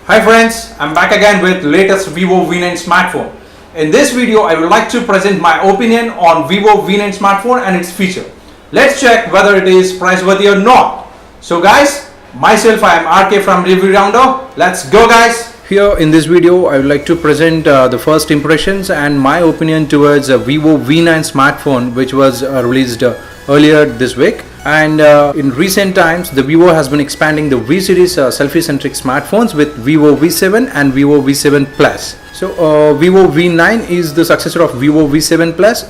Hi friends, I'm back again with latest Vivo V9 smartphone. In this video, I would like to present my opinion on Vivo V9 smartphone and its feature. Let's check whether it is price-worthy or not. So guys, myself I am RK from ReviewRounder. Let's go guys. Here in this video, I would like to present the first impressions and my opinion towards a Vivo V9 smartphone which was released earlier this week. And in recent times, the Vivo has been expanding the V series selfie-centric smartphones with Vivo V7 and Vivo V7 Plus. So Vivo V9 is the successor of Vivo V7 Plus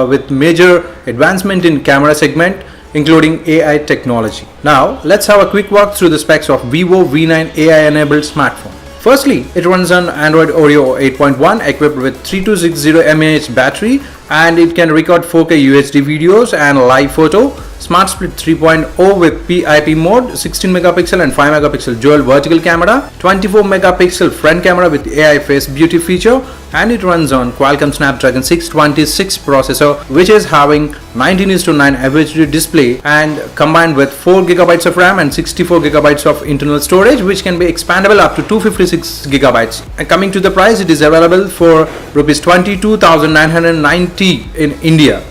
with major advancement in camera segment, including AI technology. Now let's have a quick walk through the specs of Vivo V9 AI-enabled smartphone. Firstly, it runs on Android Oreo 8.1 equipped with 3260 mAh battery, and it can record 4K UHD videos and live photo. Smart Split 3.0 with PIP mode, 16 megapixel and 5 megapixel dual vertical camera, 24 megapixel front camera with AI face beauty feature, and it runs on QUALCOMM Snapdragon 626 processor, which is having 19:9 FHD display and combined with 4 GB of RAM and 64 GB of internal storage, which can be expandable up to 256 GB. And coming to the price, it is available for Rs 22,990 in India.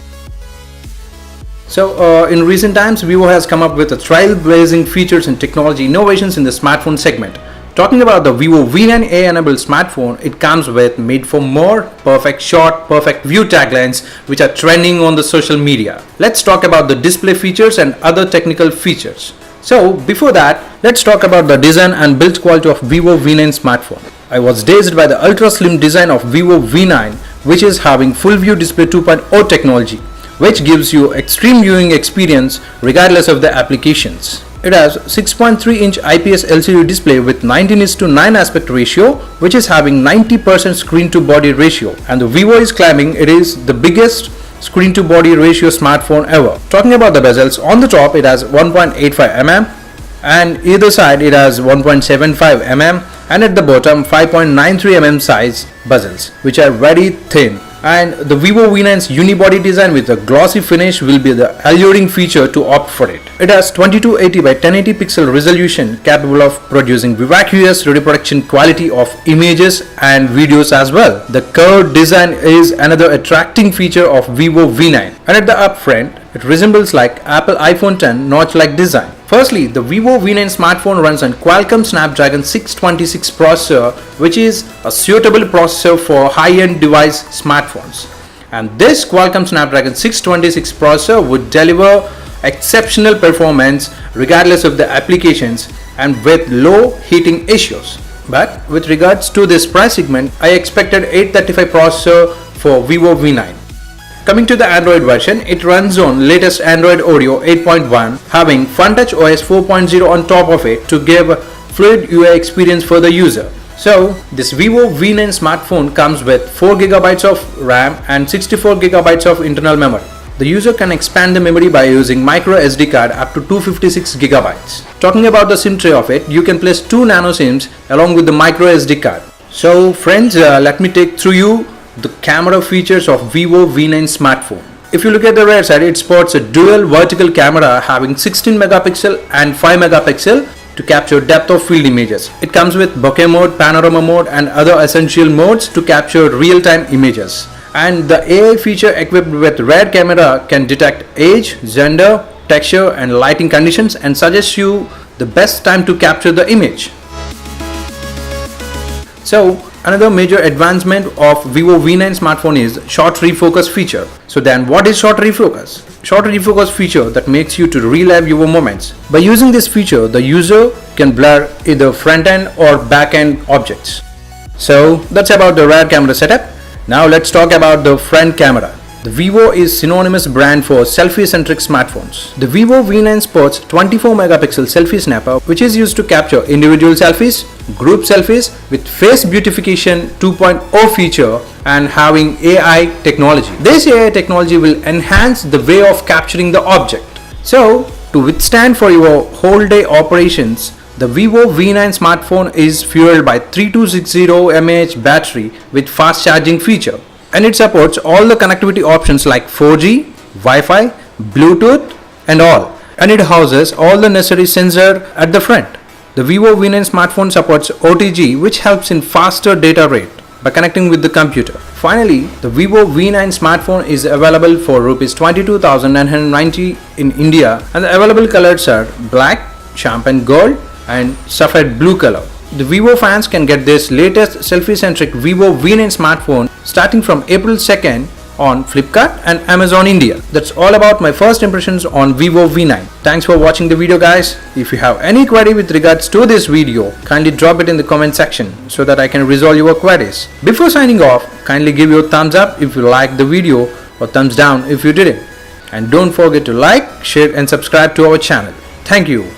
So in recent times, Vivo has come up with a trailblazing features and technology innovations in the smartphone segment. Talking about the Vivo V9 AI-enabled smartphone, it comes with made for more, perfect shot, perfect view taglines which are trending on the social media. Let's talk about the display features and other technical features. So before that, let's talk about the design and build quality of Vivo V9 smartphone. I was dazed by the ultra slim design of Vivo V9, which is having full view display 2.0 technology, which gives you extreme viewing experience regardless of the applications. It has 6.3-inch IPS LCD display with 19:9 aspect ratio, which is having 90% screen to body ratio, and the Vivo is claiming it is the biggest screen to body ratio smartphone ever. Talking about the bezels, on the top it has 1.85 mm and either side it has 1.75 mm, and at the bottom 5.93 mm size bezels, which are very thin. And the Vivo V9's unibody design with a glossy finish will be the alluring feature to opt for it. It has 2280 by 1080 pixel resolution capable of producing vivacious reproduction quality of images and videos as well. The curved design is another attracting feature of Vivo V9, and at the up front it resembles like Apple iPhone X notch-like design. Firstly, the Vivo V9 smartphone runs on QUALCOMM Snapdragon 626 processor, which is a suitable processor for high-end device smartphones. And this QUALCOMM Snapdragon 626 processor would deliver exceptional performance regardless of the applications and with low heating issues. But with regards to this price segment, I expected 835 processor for Vivo V9. Coming to the Android version, it runs on latest Android Oreo 8.1, having FunTouch OS 4.0 on top of it to give a fluid UI experience for the user. So this Vivo V9 smartphone comes with 4 GB of RAM and 64 GB of internal memory. The user can expand the memory by using micro SD card up to 256 GB. Talking about the SIM tray of it, you can place 2 nano SIMs along with the micro SD card. So friends, let me take through you the camera features of Vivo V9 smartphone. If you look at the rear side, it sports a dual vertical camera having 16 megapixel and 5 megapixel to capture depth of field images. It comes with bokeh mode, panorama mode and other essential modes to capture real-time images. And the AI feature equipped with rear camera can detect age, gender, texture and lighting conditions and suggest you the best time to capture the image. So another major advancement of Vivo V9 smartphone is short refocus feature. So then what is short refocus? Short refocus feature that makes you to relive your moments. By using this feature, the user can blur either front end or back end objects. So that's about the rear camera setup. Now let's talk about the front camera. The Vivo is synonymous brand for selfie-centric smartphones. The Vivo V9 sports 24 megapixel selfie snapper, which is used to capture individual selfies, group selfies with face beautification 2.0 feature and having AI technology. This AI technology will enhance the way of capturing the object. So to withstand for your whole day operations, the Vivo V9 smartphone is fueled by 3260 mAh battery with fast charging feature. And it supports all the connectivity options like 4G, Wi-Fi, Bluetooth and all. And it houses all the necessary sensor at the front. The Vivo V9 smartphone supports OTG, which helps in faster data rate by connecting with the computer. Finally, the Vivo V9 smartphone is available for Rs 22,990 in India, and the available colors are black, champagne gold and sapphire blue color. The Vivo fans can get this latest selfie-centric Vivo V9 smartphone starting from April 2nd on Flipkart and Amazon India. That's all about my first impressions on Vivo V9. Thanks for watching the video, guys. If you have any query with regards to this video, kindly drop it in the comment section so that I can resolve your queries. Before signing off, kindly give your thumbs up if you liked the video or thumbs down if you didn't. And don't forget to like, share and subscribe to our channel. Thank you.